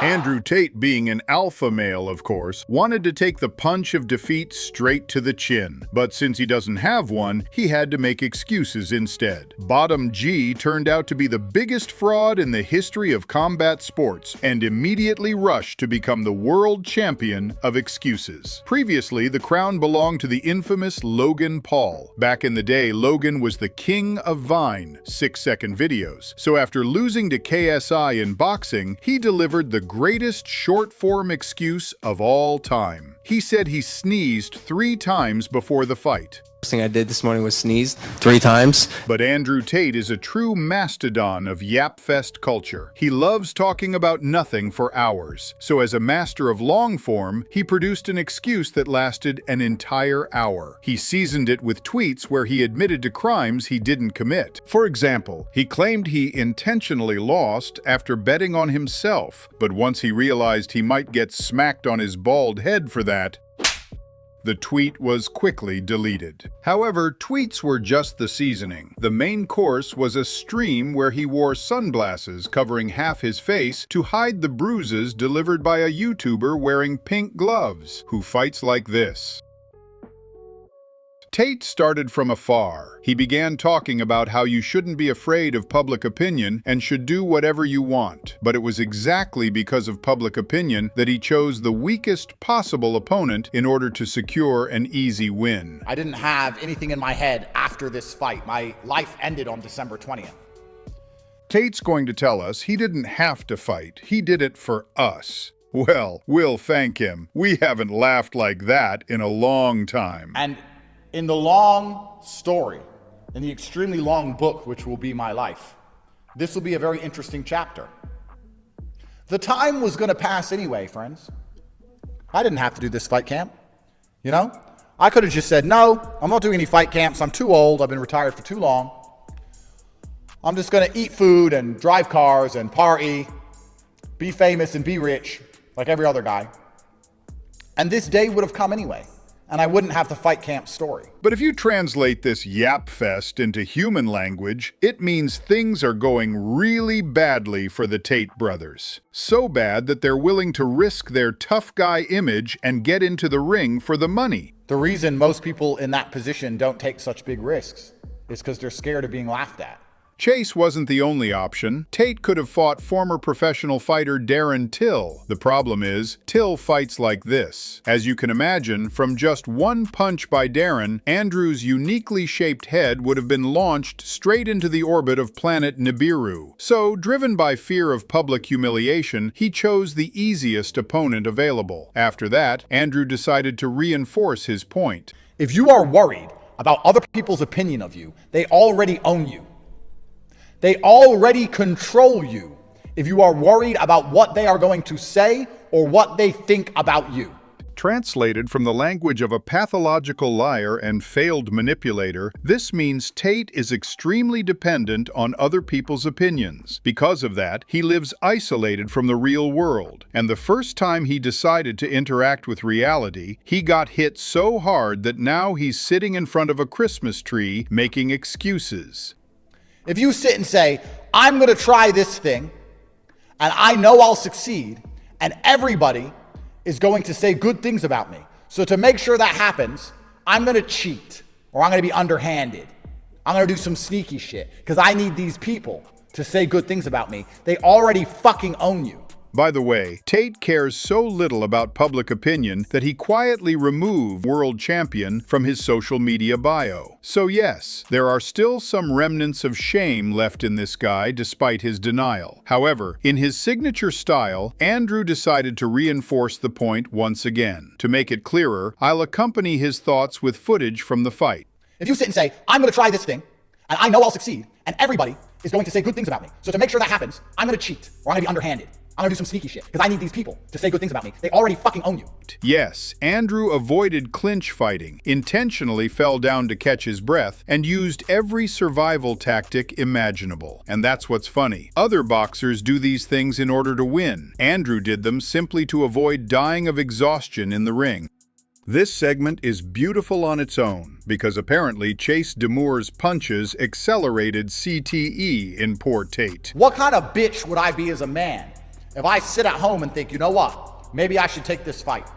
Andrew Tate, being an alpha male, of course, wanted to take the punch of defeat straight to the chin. But since he doesn't have one, he had to make excuses instead. Bottom G turned out to be the biggest fraud in the history of combat sports and immediately rushed to become the world champion of excuses. Previously, the crown belonged to the infamous Logan Paul. Back in the day, Logan was the king of Vine, 6-second videos. So after losing to KSI in boxing, he delivered the greatest short-form excuse of all time. He said he sneezed 3 times before the fight. First thing I did this morning was sneezed 3 times. But Andrew Tate is a true mastodon of yapfest culture. He loves talking about nothing for hours. So as a master of long form, he produced an excuse that lasted an entire hour. He seasoned it with tweets where he admitted to crimes he didn't commit. For example, he claimed he intentionally lost after betting on himself, but once he realized he might get smacked on his bald head for that, the tweet was quickly deleted. However, tweets were just the seasoning. The main course was a stream where he wore sunglasses covering half his face to hide the bruises delivered by a YouTuber wearing pink gloves, who fights like this. Tate started from afar. He began talking about how you shouldn't be afraid of public opinion and should do whatever you want. But it was exactly because of public opinion that he chose the weakest possible opponent in order to secure an easy win. I didn't have anything in my head after this fight. My life ended on December 20th. Tate's going to tell us he didn't have to fight. He did it for us. Well, we'll thank him. We haven't laughed like that in a long time. And in the long story, in the extremely long book, which will be my life, this will be a very interesting chapter. The time was going to pass anyway, friends. I didn't have to do this fight camp. You know, I could have just said, no, I'm not doing any fight camps. I'm too old. I've been retired for too long. I'm just going to eat food and drive cars and party, be famous and be rich like every other guy. And this day would have come anyway. And I wouldn't have the fight camp story. But if you translate this yap fest into human language, it means things are going really badly for the Tate brothers. So bad that they're willing to risk their tough guy image and get into the ring for the money. The reason most people in that position don't take such big risks is because they're scared of being laughed at. Chase wasn't the only option. Tate could have fought former professional fighter Darren Till. The problem is, Till fights like this. As you can imagine, from just one punch by Darren, Andrew's uniquely shaped head would have been launched straight into the orbit of planet Nibiru. So, driven by fear of public humiliation, he chose the easiest opponent available. After that, Andrew decided to reinforce his point. If you are worried about other people's opinion of you, they already own you. They already control you if you are worried about what they are going to say or what they think about you. Translated from the language of a pathological liar and failed manipulator, this means Tate is extremely dependent on other people's opinions. Because of that, he lives isolated from the real world. And the first time he decided to interact with reality, he got hit so hard that now he's sitting in front of a Christmas tree making excuses. If you sit and say, I'm going to try this thing, and I know I'll succeed, and everybody is going to say good things about me. So to make sure that happens, I'm going to cheat, or I'm going to be underhanded. I'm going to do some sneaky shit, because I need these people to say good things about me. They already fucking own you. By the way, Tate cares so little about public opinion that he quietly removed world champion from his social media bio. So yes, there are still some remnants of shame left in this guy despite his denial. However, in his signature style, Andrew decided to reinforce the point once again. To make it clearer, I'll accompany his thoughts with footage from the fight. If you sit and say, I'm going to try this thing, and I know I'll succeed, and everybody is going to say good things about me. So to make sure that happens, I'm going to cheat, or I'm going to be underhanded. I'm gonna do some sneaky shit, because I need these people to say good things about me. They already fucking own you. Yes, Andrew avoided clinch fighting, intentionally fell down to catch his breath, and used every survival tactic imaginable. And that's what's funny. Other boxers do these things in order to win. Andrew did them simply to avoid dying of exhaustion in the ring. This segment is beautiful on its own, because apparently Chase DeMoor's punches accelerated CTE in poor Tate. What kind of bitch would I be as a man If I sit at home and think, you know what, maybe I should take this fight.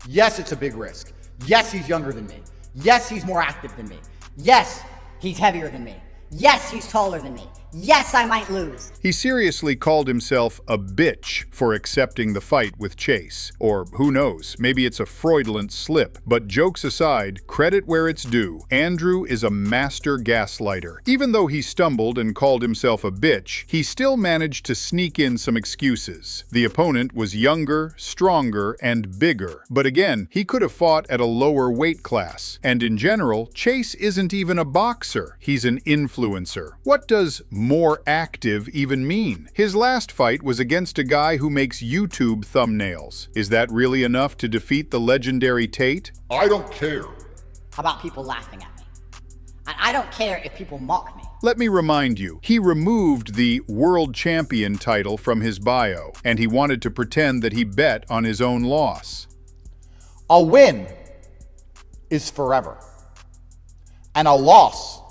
Yes, it's a big risk. Yes, he's younger than me. Yes, he's more active than me. Yes, he's heavier than me. Yes, he's taller than me. Yes, I might lose. He seriously called himself a bitch for accepting the fight with Chase. Or who knows, maybe it's a fraudulent slip. But jokes aside, credit where it's due. Andrew is a master gaslighter. Even though he stumbled and called himself a bitch, he still managed to sneak in some excuses. The opponent was younger, stronger, and bigger. But again, he could have fought at a lower weight class. And in general, Chase isn't even a boxer. He's an influencer. What does more active even mean? His last fight was against a guy who makes YouTube thumbnails. Is that really enough to defeat the legendary Tate? I don't care. How about people laughing at me? And I don't care if people mock me. Let me remind you, he removed the world champion title from his bio, and he wanted to pretend that he bet on his own loss. A win is forever, and a loss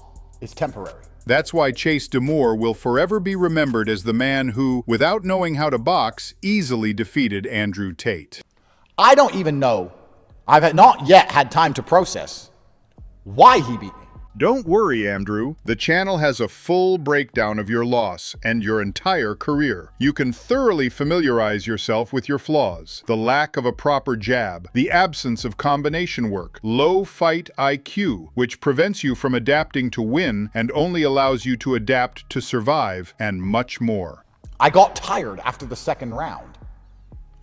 is temporary. That's why Chase DeMoor will forever be remembered as the man who, without knowing how to box, easily defeated Andrew Tate. I don't even know, I've not yet had time to process why he beat me. Don't worry, Andrew. The channel has a full breakdown of your loss and your entire career. You can thoroughly familiarize yourself with your flaws: the lack of a proper jab, the absence of combination work, low fight IQ, which prevents you from adapting to win and only allows you to adapt to survive, and much more. I got tired after the second round,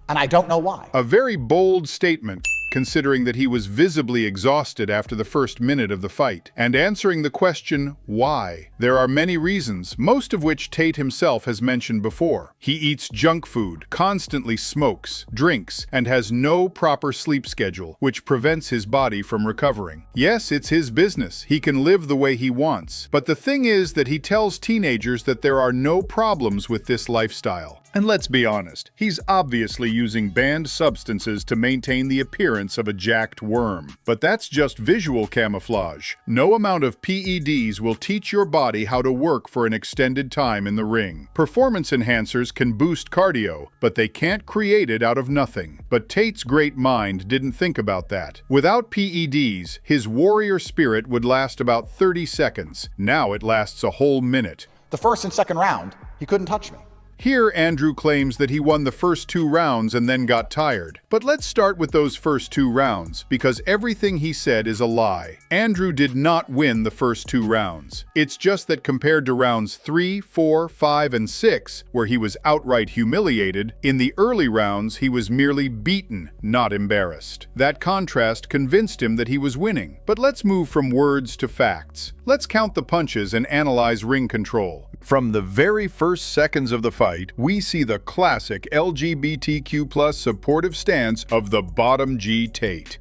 and I don't know why. A very bold statement, considering that he was visibly exhausted after the first minute of the fight, and answering the question, why? There are many reasons, most of which Tate himself has mentioned before. He eats junk food, constantly smokes, drinks, and has no proper sleep schedule, which prevents his body from recovering. Yes, it's his business. He can live the way he wants. But the thing is that he tells teenagers that there are no problems with this lifestyle. And let's be honest, he's obviously using banned substances to maintain the appearance of a jacked worm. But that's just visual camouflage. No amount of PEDs will teach your body how to work for an extended time in the ring. Performance enhancers can boost cardio, but they can't create it out of nothing. But Tate's great mind didn't think about that. Without PEDs, his warrior spirit would last about 30 seconds. Now it lasts a whole minute. The first and second round, he couldn't touch me. Here, Andrew claims that he won the first 2 rounds and then got tired. But let's start with those first 2 rounds, because everything he said is a lie. Andrew did not win the first 2 rounds. It's just that compared to rounds 3, 4, 5, and 6, where he was outright humiliated, in the early rounds he was merely beaten, not embarrassed. That contrast convinced him that he was winning. But let's move from words to facts. Let's count the punches and analyze ring control. From the very first seconds of the fight, we see the classic LGBTQ+ supportive stance of the bottom G Tate.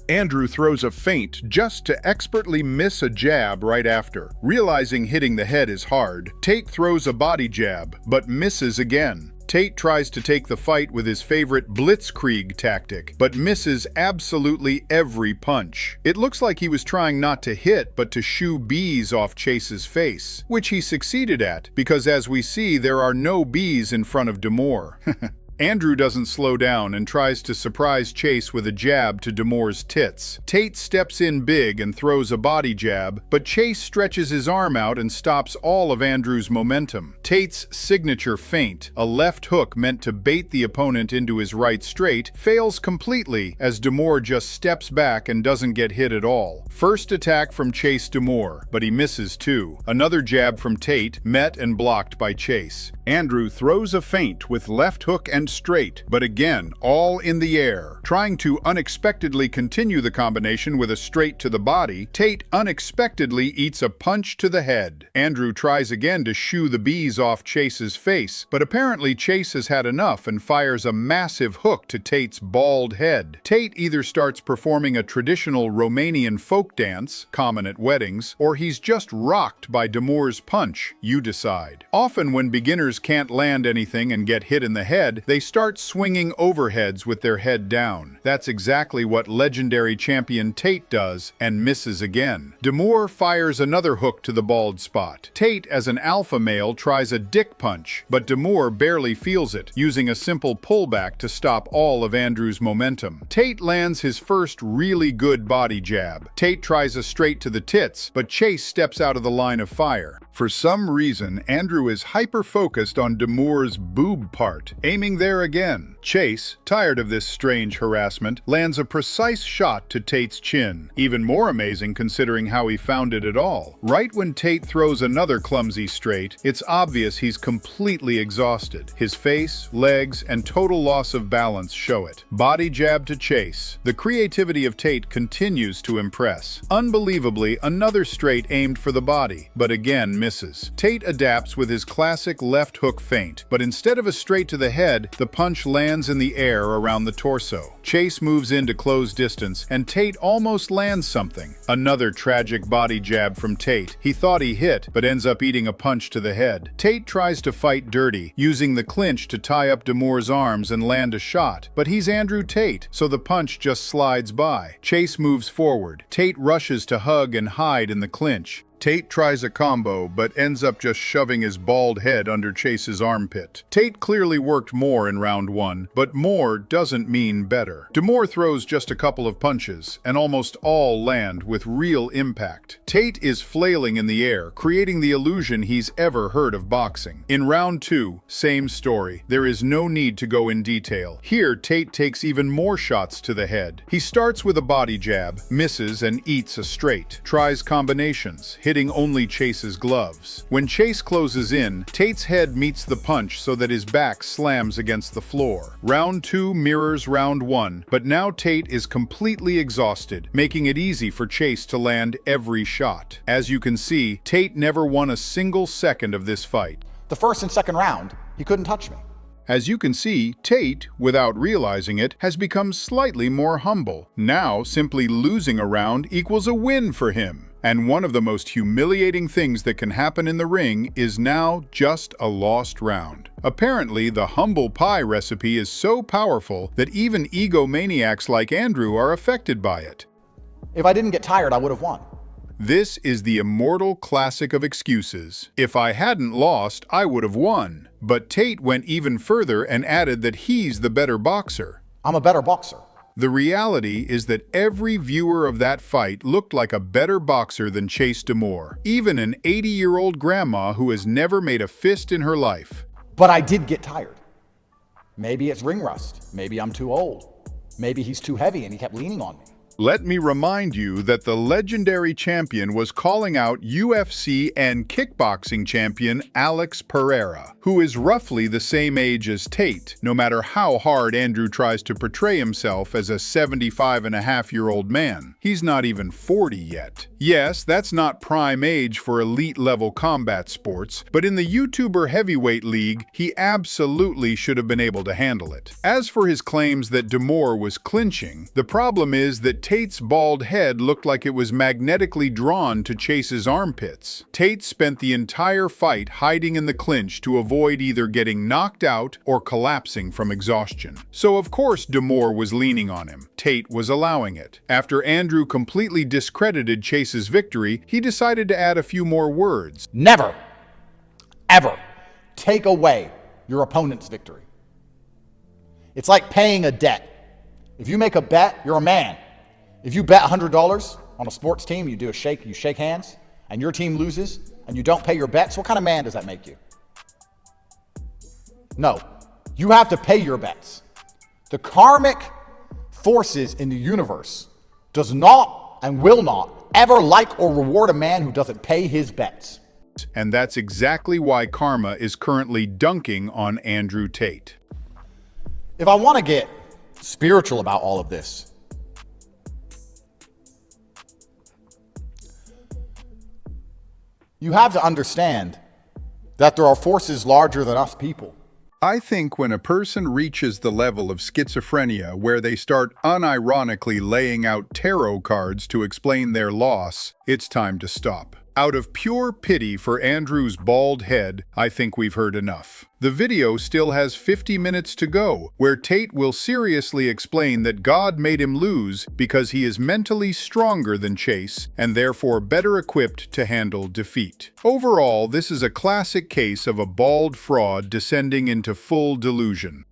Andrew throws a feint just to expertly miss a jab right after. Realizing hitting the head is hard, Tate throws a body jab, but misses again. Tate tries to take the fight with his favorite blitzkrieg tactic, but misses absolutely every punch. It looks like he was trying not to hit, but to shoo bees off Chase's face, which he succeeded at, because as we see, there are no bees in front of DeMoor. Andrew doesn't slow down and tries to surprise Chase with a jab to DeMoor's tits. Tate steps in big and throws a body jab, but Chase stretches his arm out and stops all of Andrew's momentum. Tate's signature feint, a left hook meant to bait the opponent into his right straight, fails completely as DeMoor just steps back and doesn't get hit at all. First attack from Chase DeMoor, but he misses too. Another jab from Tate, met and blocked by Chase. Andrew throws a feint with left hook and straight, but again, all in the air. Trying to unexpectedly continue the combination with a straight to the body, Tate unexpectedly eats a punch to the head. Andrew tries again to shoo the bees off Chase's face, but apparently Chase has had enough and fires a massive hook to Tate's bald head. Tate either starts performing a traditional Romanian folk dance, common at weddings, or he's just rocked by DeMoor's punch. You decide. Often when beginners can't land anything and get hit in the head, they They start swinging overheads with their head down. That's exactly what legendary champion Tate does, and misses again. DeMoor fires another hook to the bald spot. Tate, as an alpha male, tries a dick punch, but DeMoor barely feels it, using a simple pullback to stop all of Andrew's momentum. Tate lands his first really good body jab. Tate tries a straight to the tits, but Chase steps out of the line of fire. For some reason, Andrew is hyper-focused on DeMoor's boob part, aiming there again. Chase, tired of this strange harassment, lands a precise shot to Tate's chin. Even more amazing considering how he found it at all. Right when Tate throws another clumsy straight, it's obvious he's completely exhausted. His face, legs, and total loss of balance show it. Body jab to Chase. The creativity of Tate continues to impress. Unbelievably, another straight aimed for the body, but again misses. Tate adapts with his classic left hook feint, but instead of a straight to the head, the punch lands in the air around the torso. Chase moves in to close distance, and Tate almost lands something. Another tragic body jab from Tate. He thought he hit, but ends up eating a punch to the head. Tate tries to fight dirty, using the clinch to tie up DeMoor's arms and land a shot, but he's Andrew Tate, so the punch just slides by. Chase moves forward. Tate rushes to hug and hide in the clinch. Tate tries a combo, but ends up just shoving his bald head under Chase's armpit. Tate clearly worked more in round one, but more doesn't mean better. DeMoor throws just a couple of punches, and almost all land with real impact. Tate is flailing in the air, creating the illusion he's ever heard of boxing. In round two, same story. There is no need to go in detail. Here, Tate takes even more shots to the head. He starts with a body jab, misses and eats a straight. Tries combinations, hitting only Chase's gloves. When Chase closes in, Tate's head meets the punch so that his back slams against the floor. Round two mirrors round one, but now Tate is completely exhausted, making it easy for Chase to land every shot. As you can see, Tate never won a single second of this fight. The first and second round, he couldn't touch me. As you can see, Tate, without realizing it, has become slightly more humble. Now, simply losing a round equals a win for him. And one of the most humiliating things that can happen in the ring is now just a lost round. Apparently, the humble pie recipe is so powerful that even egomaniacs like Andrew are affected by it. If I didn't get tired, I would have won. This is the immortal classic of excuses. If I hadn't lost, I would have won. But Tate went even further and added that he's the better boxer. I'm a better boxer. The reality is that every viewer of that fight looked like a better boxer than Chase DeMoor, even an 80-year-old grandma who has never made a fist in her life. But I did get tired. Maybe it's ring rust. Maybe I'm too old. Maybe he's too heavy and he kept leaning on me. Let me remind you that the legendary champion was calling out UFC and kickboxing champion Alex Pereira, who is roughly the same age as Tate, no matter how hard Andrew tries to portray himself as a 75-and-a-half-year-old man. He's not even 40 yet. Yes, that's not prime age for elite-level combat sports, but in the YouTuber heavyweight league, he absolutely should have been able to handle it. As for his claims that DeMoor was clinching, the problem is that Tate's bald head looked like it was magnetically drawn to Chase's armpits. Tate spent the entire fight hiding in the clinch to avoid either getting knocked out or collapsing from exhaustion. So of course DeMoor was leaning on him. Tate was allowing it. After Andrew completely discredited Chase's victory, he decided to add a few more words. Never, ever take away your opponent's victory. It's like paying a debt. If you make a bet, you're a man. If you bet $100 on a sports team, you shake hands, and your team loses, and you don't pay your bets, what kind of man does that make you? No, you have to pay your bets. The karmic forces in the universe does not and will not ever like or reward a man who doesn't pay his bets. And that's exactly why karma is currently dunking on Andrew Tate. If I want to get spiritual about all of this, you have to understand that there are forces larger than us people. I think when a person reaches the level of schizophrenia where they start unironically laying out tarot cards to explain their loss, it's time to stop. Out of pure pity for Andrew's bald head, I think we've heard enough. The video still has 50 minutes to go, where Tate will seriously explain that God made him lose because he is mentally stronger than Chase and therefore better equipped to handle defeat. Overall, this is a classic case of a bald fraud descending into full delusion.